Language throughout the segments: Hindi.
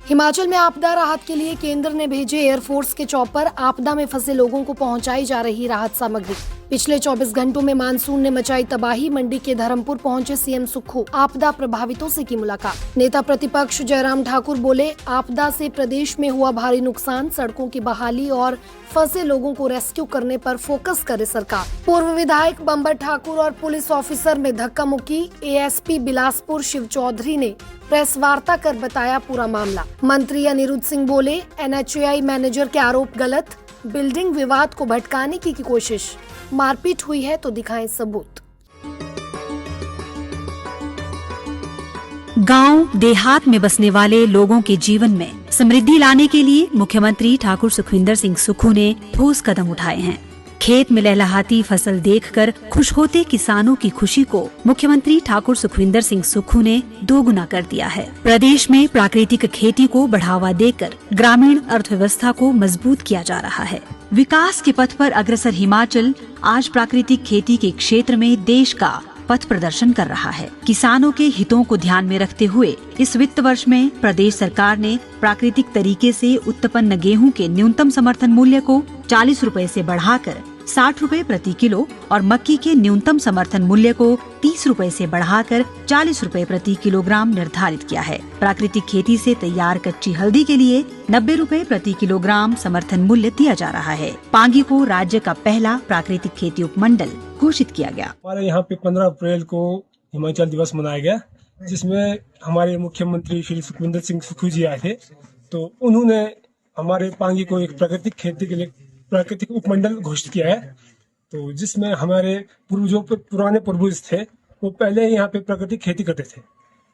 हिमाचल में आपदा राहत के लिए केंद्र ने भेजे एयरफोर्स के चॉपर। आपदा में फंसे लोगों को पहुंचाई जा रही राहत सामग्री। पिछले 24 घंटों में मानसून ने मचाई तबाही। मंडी के धर्मपुर पहुंचे सीएम सुक्खू। आपदा प्रभावितों से की मुलाकात। नेता प्रतिपक्ष जयराम ठाकुर बोले, आपदा से प्रदेश में हुआ भारी नुकसान। सड़कों की बहाली और फंसे लोगों को रेस्क्यू करने पर फोकस करे सरकार। पूर्व विधायक बंबर ठाकुर और पुलिस ऑफिसर में धक्का मुक्की। एएसपी बिलासपुर शिव चौधरी ने प्रेस वार्ता कर बताया पूरा मामला। मंत्री अनिरुद्ध सिंह बोले, एनएचएआई मैनेजर के आरोप गलत। बिल्डिंग विवाद को भटकाने की कोशिश। मारपीट हुई है तो दिखाएं सबूत। गांव देहात में बसने वाले लोगों के जीवन में समृद्धि लाने के लिए मुख्यमंत्री ठाकुर सुखविंदर सिंह सुक्खू ने ठोस कदम उठाए हैं। खेत में लहलहाती फसल देखकर खुश होते किसानों की खुशी को मुख्यमंत्री ठाकुर सुखविंदर सिंह सुक्खू ने दोगुना कर दिया है। प्रदेश में प्राकृतिक खेती को बढ़ावा देकर ग्रामीण अर्थव्यवस्था को मजबूत किया जा रहा है। विकास के पथ पर अग्रसर हिमाचल आज प्राकृतिक खेती के क्षेत्र में देश का पथ प्रदर्शन कर रहा है। किसानों के हितों को ध्यान में रखते हुए इस वित्त वर्ष में प्रदेश सरकार ने प्राकृतिक तरीके से उत्पन्न गेहूं के न्यूनतम समर्थन मूल्य को 40 रुपए से बढ़ाकर 60 रुपए प्रति किलो और मक्की के न्यूनतम समर्थन मूल्य को 30 रुपए से बढ़ाकर 40 रुपए प्रति किलोग्राम निर्धारित किया है। प्राकृतिक खेती से तैयार कच्ची हल्दी के लिए 90 रुपए प्रति किलोग्राम समर्थन मूल्य दिया जा रहा है। पांगी को राज्य का पहला प्राकृतिक खेती उपमंडल घोषित किया गया। हमारे यहाँ पे 15 अप्रैल को हिमाचल दिवस मनाया गया, जिसमें हमारे मुख्यमंत्री श्री सुखविंदर सिंह सुक्खू जी आए थे। तो उन्होंने हमारे पांगी को एक प्राकृतिक खेती के लिए प्राकृतिक उपमंडल घोषित किया है। तो जिसमें हमारे पूर्वजों पे पुराने पूर्वज थे, वो पहले यहाँ पे प्राकृतिक खेती करते थे।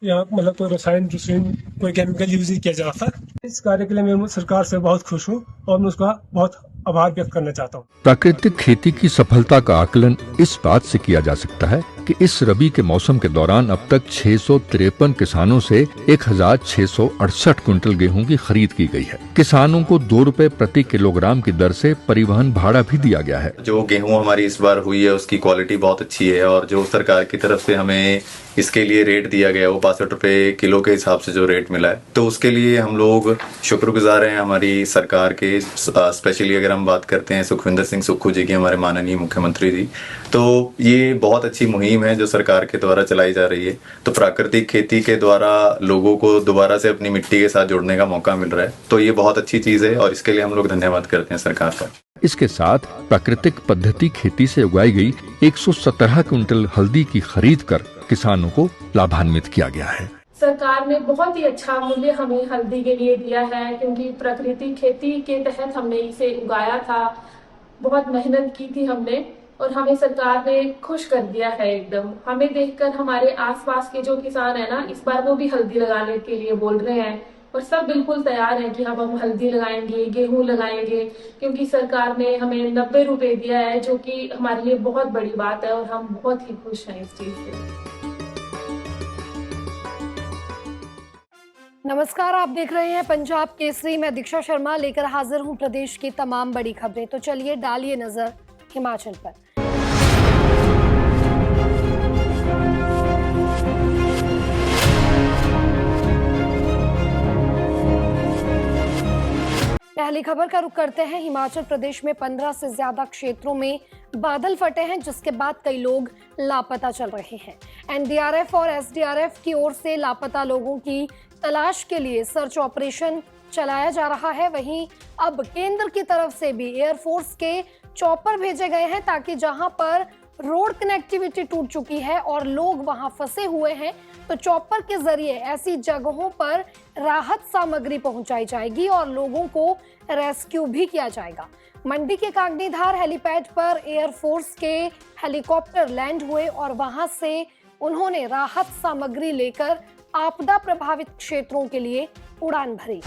यहाँ मतलब कोई रसायन कोई केमिकल यूज नहीं किया जा रहा था। इस कार्य के लिए मैं सरकार से बहुत खुश हूँ और मैं उसका बहुत आभार व्यक्त करना चाहता हूँ। प्राकृतिक खेती की सफलता का आकलन इस बात से किया जा सकता है कि इस रबी के मौसम के दौरान अब तक 653 किसानों से 1668 क्विंटल गेहूं की खरीद की गई है। किसानों को 2 रुपए प्रति किलोग्राम की दर से परिवहन भाड़ा भी दिया गया है। जो गेहूं हमारी इस बार हुई है उसकी क्वालिटी बहुत अच्छी है और जो सरकार की तरफ से हमें इसके लिए रेट दिया गया वो 62 रुपए किलो के हिसाब से जो रेट मिला है, तो उसके लिए हम लोग शुक्रगुजार हैं हमारी सरकार के। स्पेशली अगर हम बात करते हैं सुखविंदर सिंह सुक्खू जी की, हमारे माननीय मुख्यमंत्री जी, तो ये बहुत अच्छी मुहिम है जो सरकार के द्वारा चलाई जा रही है। तो प्राकृतिक खेती के द्वारा लोगों को दोबारा से अपनी मिट्टी के साथ जुड़ने का मौका मिल रहा है, तो ये बहुत अच्छी चीज है और इसके लिए हम लोग धन्यवाद करते हैं सरकार का। इसके साथ प्राकृतिक पद्धति खेती से उगाई गई 117 क्विंटल हल्दी की खरीद कर किसानों को लाभान्वित किया गया है। सरकार ने बहुत ही अच्छा मूल्य हमें हल्दी के लिए दिया है, क्योंकि प्राकृतिक खेती के तहत हमने इसे उगाया था, बहुत मेहनत की थी हमने और हमें सरकार ने खुश कर दिया है एकदम। हमें देखकर हमारे आसपास के जो किसान है ना, इस बार वो भी हल्दी लगाने के लिए बोल रहे हैं और सब बिल्कुल तैयार हैं कि हम हल्दी लगाएंगे, गेहूं लगाएंगे, क्योंकि सरकार ने हमें 90 रुपए दिया है, जो कि हमारे लिए बहुत बड़ी बात है और हम बहुत ही खुश हैं इस चीज से। नमस्कार, आप देख रहे हैं पंजाब केसरी। मैं दीक्षा शर्मा लेकर हाजिर हूं प्रदेश की तमाम बड़ी खबरें। तो चलिए डालिए नजर हिमाचल पर। पहली खबर का रुख करते हैं। हिमाचल प्रदेश में 15 से ज्यादा क्षेत्रों में बादल फटे हैं, जिसके बाद कई लोग लापता चल रहे हैं। एनडीआरएफ और एसडीआरएफ की ओर से लापता लोगों की तलाश के लिए सर्च ऑपरेशन चलाया जा रहा है। वहीं अब केंद्र की तरफ से भी एयरफोर्स के चॉपर भेजे गए हैं, ताकि जहां पर रोड कनेक्टिविटी टूट चुकी है और लोग वहां फंसे हुए हैं, तो चॉपर के जरिए ऐसी जगहों पर राहत सामग्री पहुंचाई जाएगी और लोगों को रेस्क्यू भी किया जाएगा। मंडी के कागनीधार हेलीपैड पर एयरफोर्स के हेलीकॉप्टर लैंड हुए और वहां से उन्होंने राहत सामग्री लेकर आपदा प्रभावित क्षेत्रों के लिए उड़ान भरी।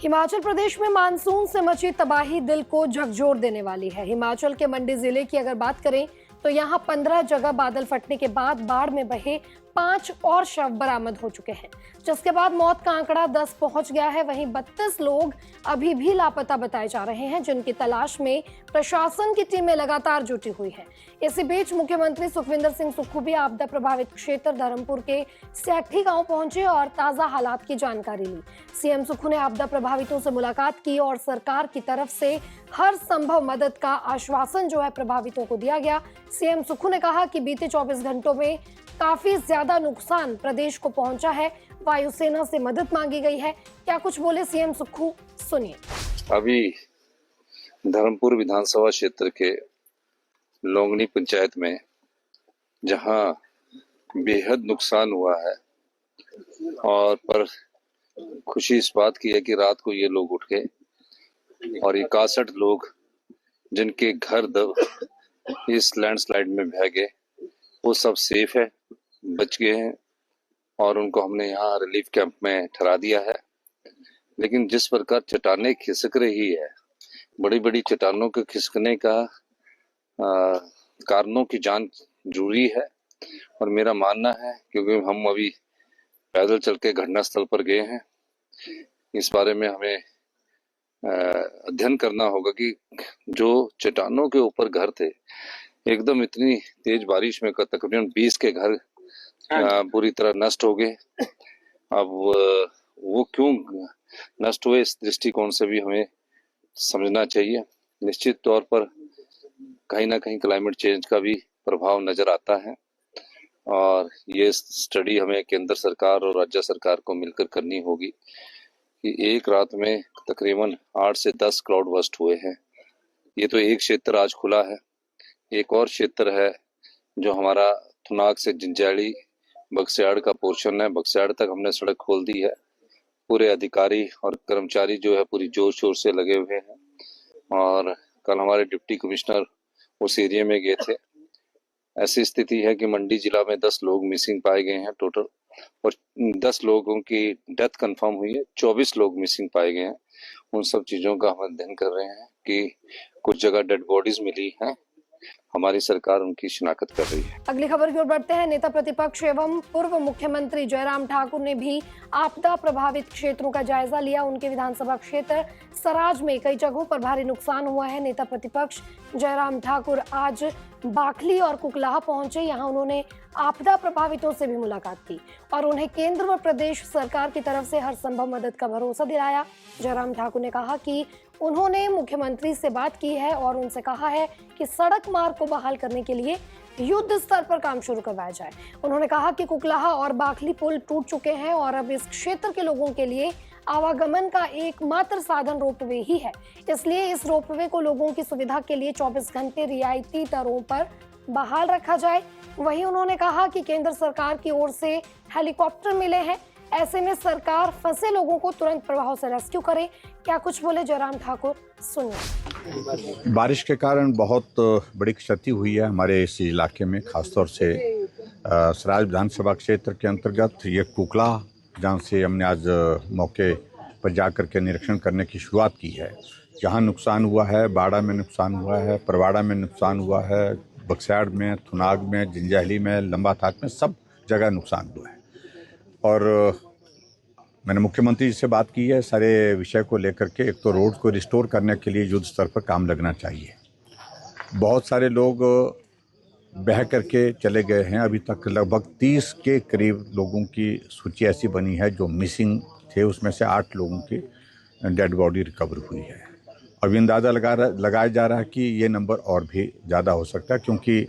हिमाचल प्रदेश में मानसून से मची तबाही दिल को झकझोर देने वाली है। हिमाचल के मंडी जिले की अगर बात करें तो यहाँ 15 जगह बादल फटने के बाद बाढ़ में बहे 5 और शव बरामद हो चुके हैं, जिसके बाद मौत का आंकड़ा 10 पहुंच गया है। वहीं 32 लोग अभी भी लापता बताए जा रहे हैं, जिनकी तलाश में प्रशासन की टीमें लगातार जुटी हुई है। इसी बीच मुख्यमंत्री सुखविंदर सिंह सुक्खू भी आपदा प्रभावित क्षेत्र धर्मपुर के सैठी गांव पहुंचे और ताजा हालात की जानकारी ली। सीएम सुक्खू ने आपदा प्रभावितों से मुलाकात की और सरकार की तरफ से हर संभव मदद का आश्वासन जो है प्रभावितों को दिया गया। सीएम सुक्खू ने कहा कि बीते 24 घंटों में काफी ज्यादा नुकसान प्रदेश को पहुंचा है, वायुसेना से मदद मांगी गई है। क्या कुछ बोले सीएम सुक्खू, सुनिए। अभी धर्मपुर विधानसभा क्षेत्र के लोंगनी पंचायत में जहां बेहद नुकसान हुआ है और पर खुशी इस बात की है कि रात को ये लोग उठ गए और 61 लोग जिनके घर इस लैंडस्लाइड में बह गए वो सब सेफ है, बच गए हैं और उनको हमने यहाँ रिलीफ कैंप में ठहरा दिया है। लेकिन जिस प्रकार चट्टानें खिसक रही है, बड़ी बड़ी चट्टानों के खिसकने का कारणों की जांच जरूरी है और मेरा मानना है, क्योंकि हम अभी पैदल चल के घटनास्थल पर गए हैं, इस बारे में हमें अध्ययन करना होगा कि जो चट्टानों के ऊपर घर थे, एकदम इतनी तेज बारिश में तकरीबन 20 के घर पूरी तरह नष्ट हो गए। अब वो क्यों नष्ट हुए, इस दृष्टिकोण से भी हमें समझना चाहिए। निश्चित तौर पर कहीं ना कहीं क्लाइमेट चेंज का भी प्रभाव नजर आता है और ये स्टडी हमें केंद्र सरकार और राज्य सरकार को मिलकर करनी होगी कि एक रात में तकरीबन 8 से 10 क्लाउड बर्स्ट हुए हैं। ये तो एक क्षेत्र आज खुला है, एक और क्षेत्र है जो हमारा थुनाग से जिंजैली बक्सियाड़ का पोर्शन है, बक्सियाड़ तक हमने सड़क खोल दी है। पूरे अधिकारी और कर्मचारी जो है पूरी जोर शोर से लगे हुए हैं और कल हमारे डिप्टी कमिश्नर उस एरिया में गए थे। ऐसी स्थिति है कि मंडी जिला में 10 लोग मिसिंग पाए गए हैं टोटल और 10 लोगों की डेथ कंफर्म हुई है, 24 लोग मिसिंग पाए गए हैं। उन सब चीजों का हम अध्ययन कर रहे हैं कि कुछ जगह डेड बॉडीज मिली हैं, हमारी सरकार उनकी शिनाख्त कर रही है। अगली खबर की ओर बढ़ते हैं। नेता प्रतिपक्ष एवं पूर्व मुख्यमंत्री जयराम ठाकुर ने भी आपदा प्रभावित क्षेत्रों का जायजा लिया। उनके विधानसभा क्षेत्र सराज में कई जगहों पर भारी नुकसान हुआ है। नेता प्रतिपक्ष जयराम ठाकुर आज बाखली और कुकलाहा पहुंचे। यहां उन्होंने आपदा प्रभावितों से भी मुलाकात की और उन्हें केंद्र व प्रदेश सरकार की तरफ से हर संभव मदद का भरोसा दिलाया। जयराम ठाकुर ने कहा कि उन्होंने मुख्यमंत्री से बात की है और उनसे कहा है कि सड़क मार्ग को बहाल करने के लिए युद्ध स्तर पर काम शुरू करवाया जाए। उन्होंने कहा कि कुकलाहा और बाखली पुल टूट चुके हैं और अब इस क्षेत्र के लोगों के लिए आवागमन का एकमात्र साधन रोपवे ही है, इसलिए इस रोपवे को लोगों की सुविधा के लिए 24 घंटे रियायती दरों पर बहाल रखा जाए। वहीं उन्होंने कहा कि केंद्र सरकार की ओर से हेलीकॉप्टर मिले हैं, ऐसे में सरकार फंसे लोगों को तुरंत प्रभाव से रेस्क्यू करे। क्या कुछ बोले जयराम ठाकुर, सुनिए। बारिश के कारण बहुत बड़ी क्षति हुई है हमारे इस इलाके में, खासतौर से सराज विधानसभा क्षेत्र के अंतर्गत ये कुकला, जहाँ से हमने आज मौके पर जाकर के निरीक्षण करने की शुरुआत की है। जहाँ नुकसान हुआ है, बाड़ा में नुकसान हुआ है, परवाड़ा में नुकसान हुआ है, बक्सियाड़ में, थुनाग में, जिंजैली में, लंबा थाक में, सब जगह नुकसान हुआ है। और मैंने मुख्यमंत्री जी से बात की है सारे विषय को लेकर के। एक तो रोड को रिस्टोर करने के लिए युद्ध स्तर पर काम लगना चाहिए। बहुत सारे लोग बह करके चले गए हैं, अभी तक लगभग 30 के करीब लोगों की सूची ऐसी बनी है जो मिसिंग थे, उसमें से 8 लोगों की डेड बॉडी रिकवर हुई है। अभी अंदाज़ा लगाया जा रहा है कि ये नंबर और भी ज़्यादा हो सकता है, क्योंकि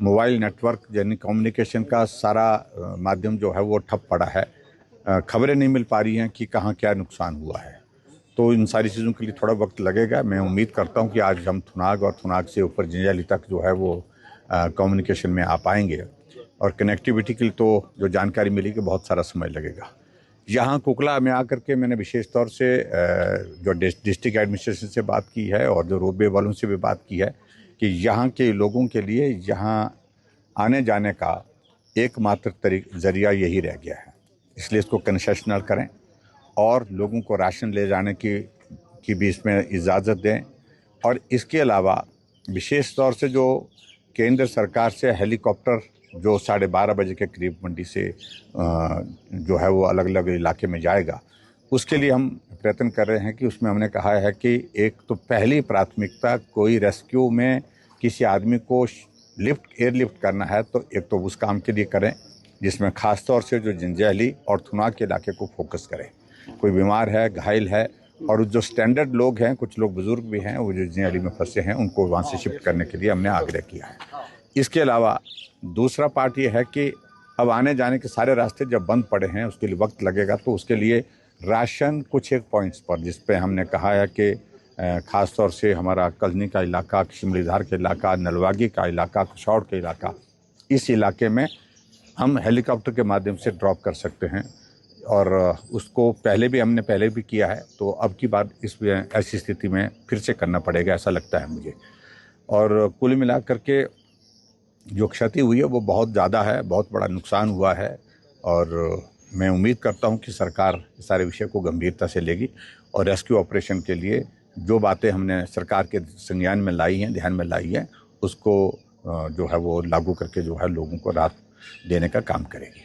मोबाइल नेटवर्क यानी कम्युनिकेशन का सारा माध्यम जो है वो ठप पड़ा है। खबरें नहीं मिल पा रही हैं कि कहाँ क्या नुकसान हुआ है, तो इन सारी चीज़ों के लिए थोड़ा वक्त लगेगा। मैं उम्मीद करता हूँ कि आज हम थुनाग और थुनाग से ऊपर जिंजैली तक जो है वो कम्युनिकेशन में आ पाएंगे और कनेक्टिविटी के लिए तो जो जानकारी मिलेगी बहुत सारा समय लगेगा। यहाँ कुकला में आकर के मैंने विशेष तौर से जो डिस्ट्रिक्ट एडमिनिस्ट्रेशन से बात की है और जो रोडवे वालों से भी बात की है कि यहाँ के लोगों के लिए यहाँ आने जाने का एकमात्र जरिया यही रह गया है, इसलिए इसको कंसेशनल करें और लोगों को राशन ले जाने की भी इसमें इजाज़त दें। और इसके अलावा विशेष तौर से जो केंद्र सरकार से हेलीकॉप्टर जो 12:30 बजे के करीब मंडी से जो है वो अलग अलग इलाके में जाएगा, उसके लिए हम प्रयत्न कर रहे हैं कि उसमें हमने कहा है कि एक तो पहली प्राथमिकता कोई रेस्क्यू में किसी आदमी को एयरलिफ्ट करना है तो एक तो उस काम के लिए करें, जिसमें ख़ास तौर से जो जंजैहली और थुना के इलाके को फोकस करें। कोई बीमार है, घायल है, और जो स्टैंडर्ड लोग हैं, कुछ लोग बुजुर्ग भी हैं, वो जो जंजैहली में फंसे हैं, उनको वहाँ से शिफ्ट करने के लिए हमने आग्रह किया है। इसके अलावा दूसरा पार्ट ये है कि अब आने जाने के सारे रास्ते जब बंद पड़े हैं, उसके लिए वक्त लगेगा, तो उसके लिए राशन कुछ एक पॉइंट्स पर, जिस पे हमने कहा है कि ख़ास तौर से हमारा कजनी का इलाका, शिमलीधार का इलाका, नलवागी का इलाका, कुशौड़ का इलाका, इस इलाके में हम हेलीकॉप्टर के माध्यम से ड्रॉप कर सकते हैं, और उसको हमने पहले भी किया है, तो अब की बार ऐसी स्थिति में फिर से करना पड़ेगा, ऐसा लगता है मुझे। और कुल मिलाकर के जो क्षति हुई है वो बहुत ज़्यादा है, बहुत बड़ा नुकसान हुआ है, और मैं उम्मीद करता हूं कि सरकार इस सारे विषय को गंभीरता से लेगी और रेस्क्यू ऑपरेशन के लिए जो बातें हमने सरकार के संज्ञान में लाई हैं, ध्यान में लाई हैं, उसको जो है वो लागू करके जो है लोगों को राहत देने का काम करेगी।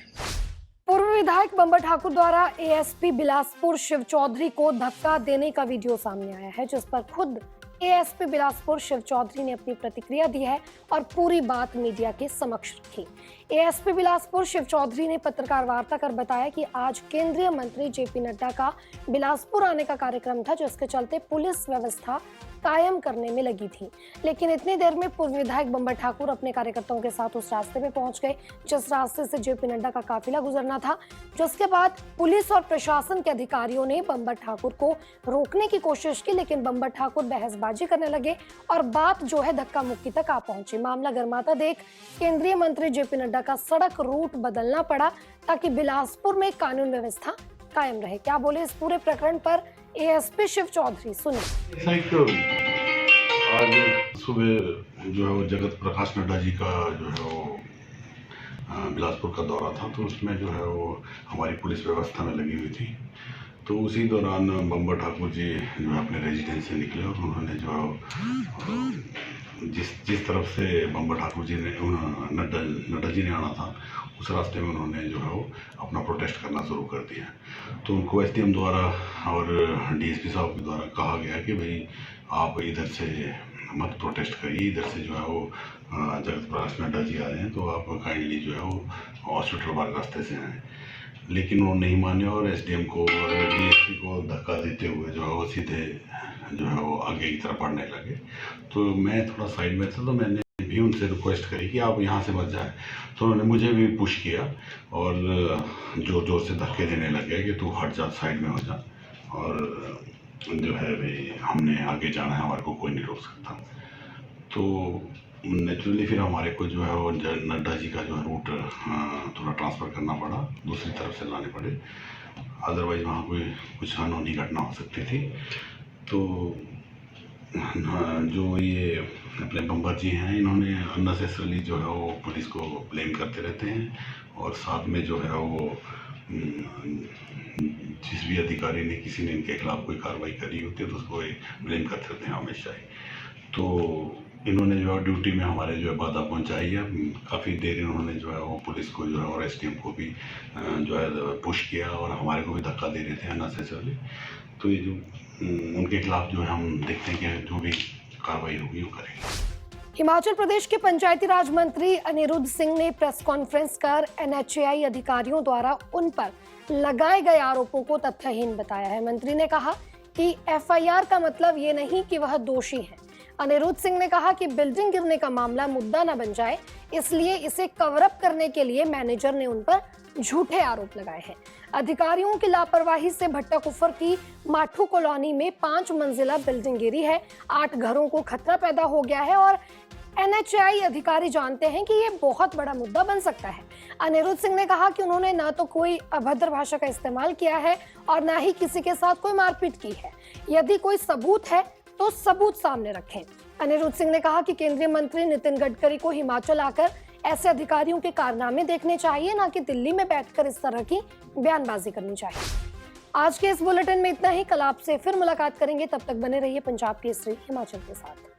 पूर्व विधायक बंबर ठाकुर द्वारा एएसपी बिलासपुर शिव चौधरी को धक्का देने का वीडियो सामने आया है, जिस पर खुद एएसपी बिलासपुर शिव चौधरी ने अपनी प्रतिक्रिया दी है और पूरी बात मीडिया के समक्ष रखी। एएसपी बिलासपुर शिव चौधरी ने पत्रकार वार्ता कर बताया कि आज केंद्रीय मंत्री जेपी नड्डा का बिलासपुर आने का कार्यक्रम था, जिसके चलते पुलिस व्यवस्था कायम करने में लगी थी, लेकिन इतनी देर में पूर्व विधायक बंबर ठाकुर अपने कार्यकर्ताओं के साथ उस रास्ते पे पहुंच गए जिस रास्ते से जेपी नड्डा का काफिला गुजरना था, जिसके बाद पुलिस और प्रशासन के अधिकारियों ने बंबर ठाकुर को रोकने की कोशिश की, लेकिन बंबर ठाकुर बहसबाजी करने लगे और बात जो है धक्का मुक्की तक आ पहुंची। मामला गर्माता देख केंद्रीय मंत्री जेपी नड्डा का सड़क रूट बदलना पड़ा ताकि बिलासपुर में कानून व्यवस्था कायम रहे। क्या बोले इस पूरे प्रकरण पर एएसपी शिव चौधरी, सुनिए। आज सुबह जो है वो जगत प्रकाश नड्डा जी का जो है वो बिलासपुर का दौरा था, तो उसमें जो है वो हमारी पुलिस व्यवस्था में लगी हुई थी। तो उसी दौरान बंबर ठाकुर जी जो है अपने रेजिडेंस से निकले और उन्होंने जो जिस तरफ से बंबर ठाकुर जी ने नड्डा जी ने आना था, उस रास्ते में उन्होंने जो है वो अपना प्रोटेस्ट करना शुरू कर दिया। तो उनको एसडीएम द्वारा और डीएसपी साहब के द्वारा कहा गया कि भाई आप इधर से मत प्रोटेस्ट करिए, इधर से जो है वो जगत प्रकाश नड्डा जी आ रहे हैं, तो आप काइंडली जो है वो हॉस्पिटल वाले रास्ते से आएँ। लेकिन वो नहीं माने और एसडीएम को और डीएसपी को धक्का देते हुए जो है वो सीधे जो है वो आगे की तरफ बढ़ने लगे। तो मैं थोड़ा साइड में था, तो मैंने भी उनसे रिक्वेस्ट करी कि आप यहाँ से मत जाए, तो उन्होंने मुझे भी पुश किया और जोर जोर से धक्के देने लगे कि तू हट जा, साइड में हो जा, और जो है भाई हमने आगे जाना है, हमारे को कोई नहीं रोक सकता। तो नेचुरली फिर हमारे को जो है वो नड्डा जी का जो है रूट थोड़ा ट्रांसफ़र करना पड़ा, दूसरी तरफ से लाने पड़े, अदरवाइज वहाँ कोई कुछ अनहोनी घटना हो सकती थी। तो जो ये अपने बंबर जी हैं, इन्होंने अननेसेसरली जो है वो पुलिस को ब्लेम करते रहते हैं, और साथ में जो है वो जिस भी अधिकारी ने किसी ने इनके खिलाफ कोई कार्रवाई करी होती है तो उसको ब्लेम करते रहते हैं हमेशा ही। तो इन्होंने जो है ड्यूटी में हमारे जो है बाधा पहुंचाई है। काफ़ी देर इन्होंने जो है वो पुलिस को जो है और एसडीएम को भी जो है पुश किया और हमारे को भी धक्का दे रहे थे अननेसेसरली। तो ये जो उनके खिलाफ जो है हम देखते हैं कि जो भी कार्रवाई होगी वो करेंगे। हिमाचल प्रदेश के पंचायती राज मंत्री अनिरुद्ध सिंह ने प्रेस कॉन्फ्रेंस कर एनएचएआई अधिकारियों द्वारा उन पर लगाए गए आरोपों को तथ्यहीन बताया है। मंत्री ने कहा कि एफआईआर का मतलब ये नहीं कि वह दोषी है। अनिरुद्ध सिंह ने कहा कि बिल्डिंग गिरने का मामला मुद्दा न बन जाए, इसलिए इसे कवर अप करने के लिए मैनेजर ने उन पर झूठे आरोप लगाए हैं। अधिकारियों की लापरवाही से भट्टा कुफर की माठू कॉलोनी में 5 मंजिला बिल्डिंग गिरी है, 8 घरों को खतरा पैदा हो गया है और एनएचएआई अधिकारी जानते हैं कि ये बहुत बड़ा मुद्दा बन सकता है। अनिरुद्ध सिंह ने कहा कि उन्होंने न तो कोई अभद्र भाषा का इस्तेमाल किया है और न ही किसी के साथ कोई मारपीट की है। यदि कोई सबूत है तो सबूत सामने रखें। अनिरुद्ध सिंह ने कहा कि केंद्रीय मंत्री नितिन गडकरी को हिमाचल आकर ऐसे अधिकारियों के कारनामे देखने चाहिए, ना कि दिल्ली में बैठकर इस तरह की बयानबाजी करनी चाहिए। आज के इस बुलेटिन में इतना ही। कल आपसे फिर मुलाकात करेंगे, तब तक बने रहिए पंजाब केसरी हिमाचल के साथ।